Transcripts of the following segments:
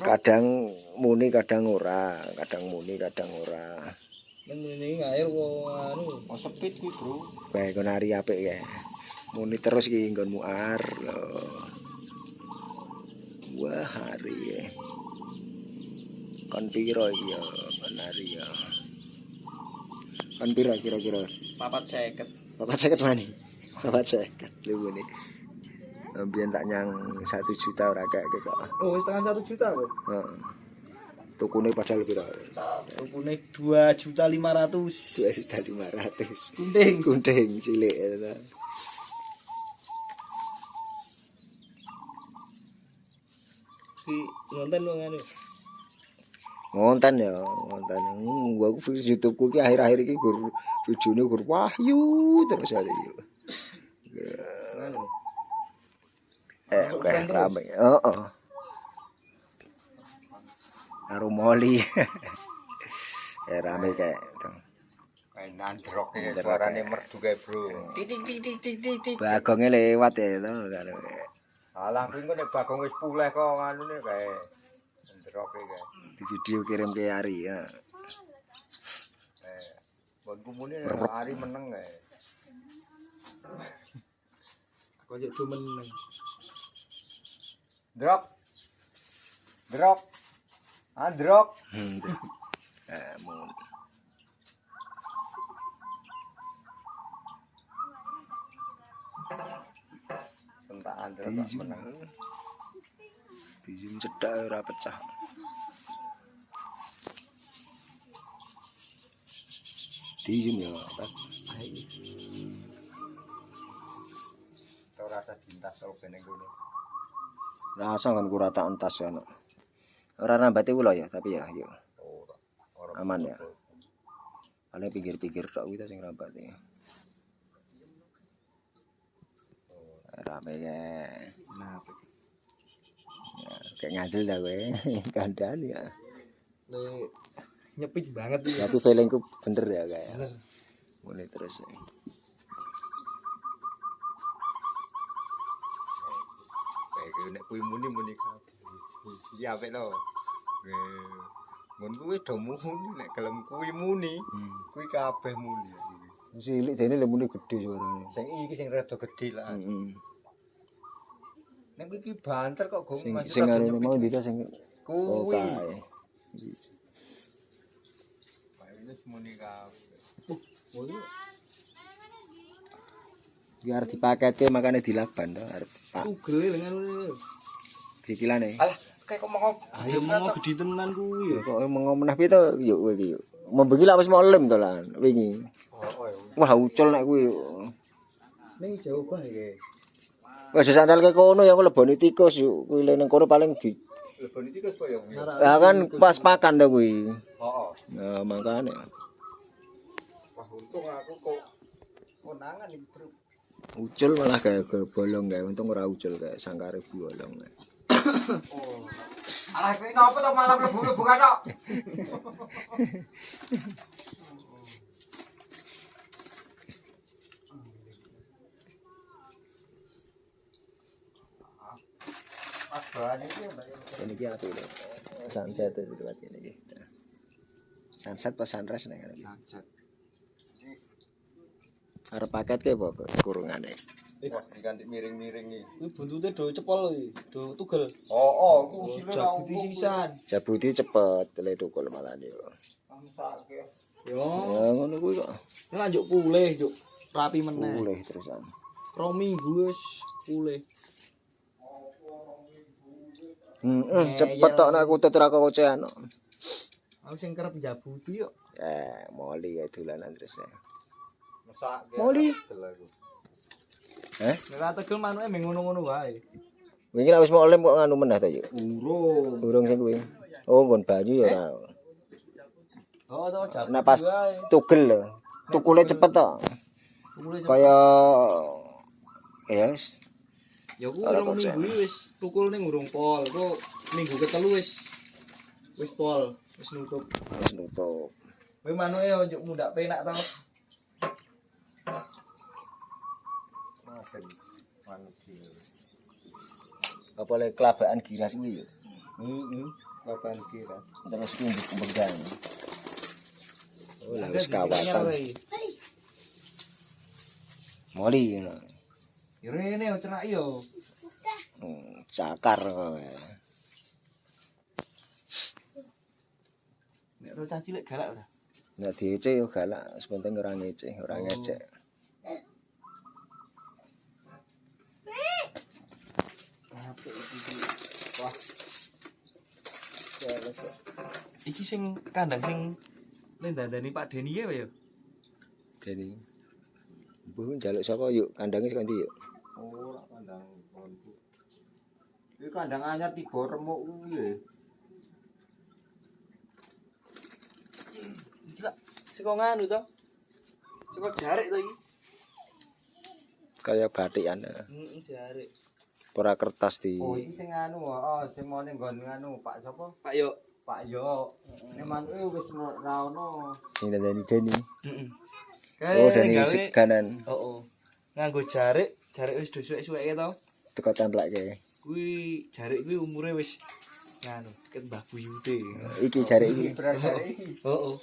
kadang muni kadang ora, kadang muni kadang ora. Ini ngair kok anu. Oh sepit kuwi, Bro. Bae kon ari apik ya. Muni terus ki nggon muar. Wah hari ya. Kon piro iki ya, kon hari ya. Kon piro kira-kira? 450. 450 mani. 450 lho ini. Biyen tak nyang 1 juta ora kek kok. Oh, setengah 1 juta kok. Heeh. Tukune padahal piro? Tukune 2.500.000. 2.500.000. Kunting cilik ya. Si ngonten wong anu. Ngonten ya, ngonten. Aku YouTube-ku ki akhir-akhir iki gur videone gur wahyu terus ada iki. Anu. Kayak rame. Heeh. Karo moli. Rame kayak itu. Kayak nandrok ya suarane merdu kae, Bro. Titik titik titik titik. Bagonge lewat ya itu kan. Alah kuwi kok nek Bagong wis pulih kok nganune kae. Nandrok kae. Di video kirim ke Ari ya. Bonku muni Ari meneng kae. Koyo demen. Drok. Drok. Androk. Mun. Sentak androk kok meneng. Dijum cedak ora pecah. Dijum ya, Pak. Tau rasa cinta sok bene ngono. Rasa kan kura tak entas ya. Ora nambati kula ya, tapi ya yo. Aman ya. Paling pikir-pikir tok kuwi ta sing rambate. Rame ya. Nah. Ya, kayak ngadil dah kowe. Kandhan ya. Nek nyepit banget iki. Tapi feelingku bener ya kayak. Bener. Mulai terus. Kayak nek kuwi muni kabeh. Iki apik to. Mun kuwi do muni nek gelem kuwi muni, kuwi kabeh muni. Cilik dene lek muni gedhe suarane. Sing iki sing rada gedhe lah. Heeh. Nek iki banter kok gong Mas. Sing arene mau ndita sing kuwi. Kae. Wis muni kabeh. Muni. Biar dipaketke makane dilaban to arep Pak. Ugele dengan ngene. Sikilane. Alah, kayak kok mau Ayo mau gede tenan kuwi ya. Kok mau meneh piye to yo kowe iki yo. Membengi lak wis mau lem to lan wingi. Wah ucul nek kuwi. Ning jauh bae iki. Wis sandalke kono ya leboni tikus yo. Kuwi ning kono paling di leboni tikus kok ya. Lah kan pas pakan to kuwi. Heeh. Nah makane. Wah untung aku kok konangan iki, Bro. Ucul malah kayak bolong kayak untung ora ucul kayak sangkare bolong. Oh. Alah kowe napa to malah mlebu-mlebu katok. Ini ki apa ini? Sunset itu lewat ini. Sunset pas sunrise nih kan? Sunset. Arep paket ke apa kurungane? Wah, diganti miring-miring iki. Kuwi buntute do cepol iki, do tugel. Oh, ku sile Jabuti sisan. Jabuti cepet le tukul malah yo. Amsake. Yo, Ya ngono kuwi kok. lanjut pulih, juk rapi meneh. Pulih terusan. 2 minggu wis pulih. Cepet tok nek aku tetra kocean. Aku sing kerep jabuti yo. Moli ya dolanan terus ya. Mesake. Moli. Nek tegel manuke mung ngono-ngono wae. Wingi lak wis mau lem kok nganu meneh ta yo. Urung. Urung sing kuwi. Oh, nggon banyu ya ora. Oh, to jabuti Nah pas wae. tugel lho. Tukule cepet tok. Tukule Kaya ya wis. ya ku 2 minggu wis tukul ning urung pol. Kok minggu ketelu wis pol, wis nutup. Wis nutup. Kowe manuke yo njuk mundak penak to. Manusia. Apa le kelabaan giras kuwi yo. Papan kira. Terus kumbang. Oh, lah wis Ada di sini kawatan. apa iki? Moli ngono. Yo rene yo cerak yo. Cakar kowe. Nek ro cah cilik galak ora? Nek diece yo galak, sepenting ora ngece, ora ngecek. Apik iki. Wah. Iki sing kandang sing lendandani Pak Deni ya ya? Jadi mbuh njaluk sapa yuk kandange sik ndi yuk. Oh, ora kandang konku. Iki kandang anyar tiba remuk kuwi ya. Iki lak saka nganu to. Saka jarik to iki. Kaya batikan. Jarik. Ora kertas di. Oh, iki sing anu, heeh, sing mau ning nggon nganu Pak sapa? Pak yo. Pak Yo. Nek mantuke wis ora ono. Sing dandani Deni. Heeh. Oh, Deni seganan. Heeh. Nganggo jarik wis suwek-suweke to. Teko templekke. Kuwi jarik kuwi umure wis nganu, ket Mbah Buyute. Iki jare iki. Berarti iki. Heeh.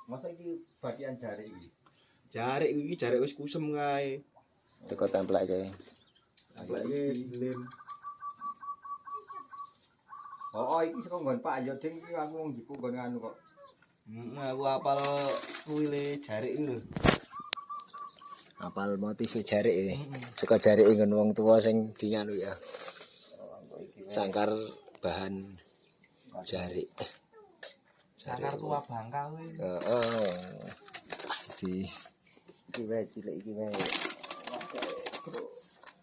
Masa iki bagian jari iki. Jarik iki jarik wis kusem kae. Teko templekke. Lagi lem. Oh, iki saka nggon Pak Yo ding iki aku wong diku nggon nganu kok. Aku apal kuwi le jarik iki lho. Apal motif jarik iki. Saka jarik nggon wong tuwa sing dianu ya. Sangkar bahan jarik. Sangkar tua Bangka kuwi. Heeh. Di iki wae cilik iki wae.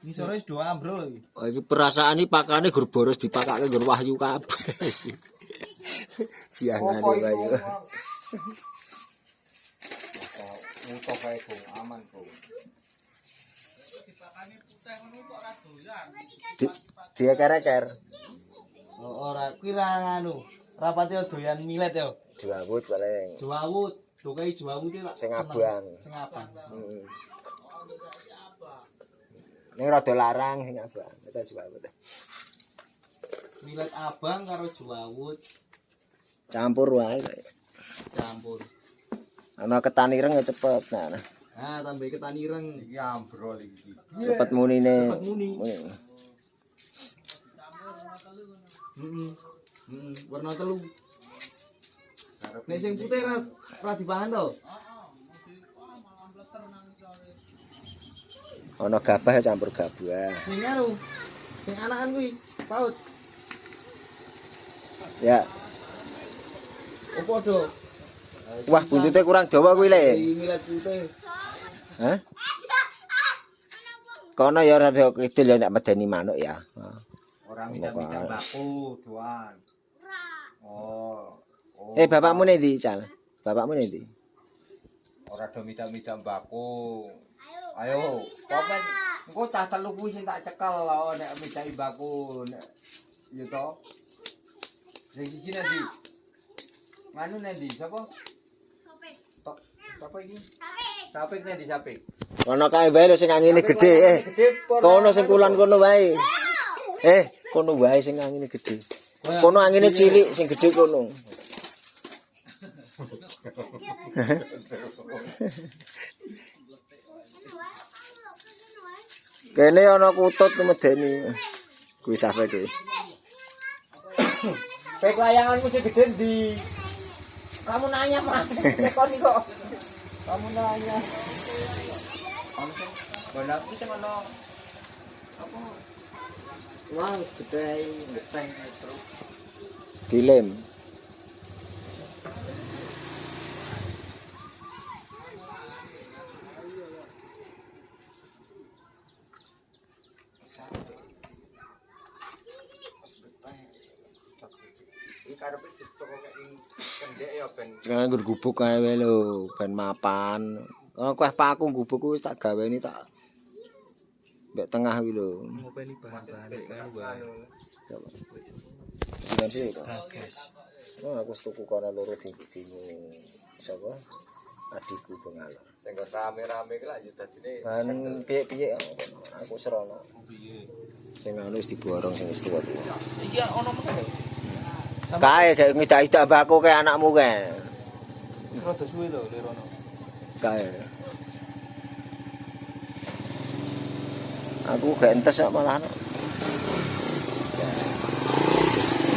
Ngisore wis do ambrol iki. Oh iki perasaan iki pakane gur boros dipakake nggon Wahyu kabeh. Biangane Wahyu. Mutok kae kok aman kok. Dia kereker. Ora kuwi ra nganu. Rapate doyan milet yo. Jawut paling. Jawut, dokai jawut iki lak Sing abang. Sing abang. Heeh. Ning rada larang sing abang. Kita jawut. Milet abang karo jawut Campur wae. campur. Ana ketan ireng ya cepet. Nah, Nah, tambah ketan ireng. Iki ambrol iki. cepet munine. Cepet muni. Warna telu. Nek sing putih ra dipangan to? Ana gabah ya campur gabah. Sing anu. Sing anakan kuwi, paut. Ya. Opo do? Wah, buntute kurang dawa kuwi le. Milet putih. Hah? Kono ya rada kidul ya nek medeni manuk ya. Orang midang-midang baku doan. Oh. Bapakmu ndi, Cal? Bapakmu ndi? Ora do midang-midang baku. Ayo, komen. Engko cah telu kuwi sing tak cekel lho nek midang baku nek yo to. Sing siji nanti. Nganu nanti sapa? Sapik. Sapa iki? Sapik nanti sapik. Kono kae wae lho sing angine gedhe. Kono sing kulon kono wae. Kono wae sing angine gedhe. Kono angine cilik sing gedhe kono. Kene ana kutut medeni. Kuwi safe kuwi. Pek layanganmu sing gedhe ndi? Kamu nanya mah. Tekon iki kok. Kamu nanya. Ono sing bola iki sing ono apa? Wah, gede ngeteng terus. Dilem. Iki karepe dicokok kendek ya ben Nganggur gubuk kae wae lho, ben mapan. Kuwi paku gubuk wis tak gaweni tak mbek tengah kuwi lho. Ngopeni bahan-bahan kan wae. Sinan sih. Bagas. Oh, aku tuku kono loro di sapa? Adikku Bengalo. sing rame-rame ki lak yo dadine Ban piye-piye aku serono. Piye? Sing anu wis diborong sing wis tuwa. Iki ono meneh. Kae gak ngidak-idak mbakku kayak anakmu kae. Wis rada suwe lho lerono. Kae. Aku gak entes kok malah.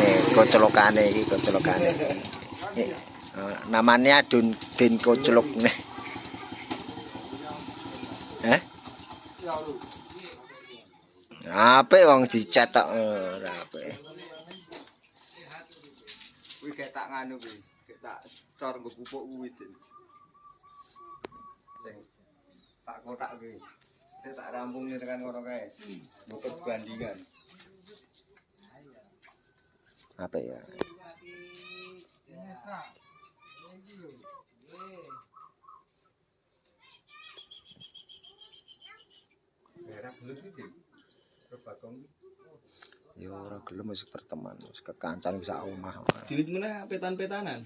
Nih, kocelokane iki, kocelokane. Namanya Din Kocelok nih. Apik wong dicetok ora apik. Kuwi gek tak nganu kuwi, gek tak cor nggo pupuk kuwi Din. Sing tak kotak kuwi. Saya tak rampung tekan kono kae. Buket bandingan. Apik ya. Merah belum iki. Bakong. Ya ora gelem wis berteman, wis kekancan wis sak omah. Dilit meneh petan-petanan.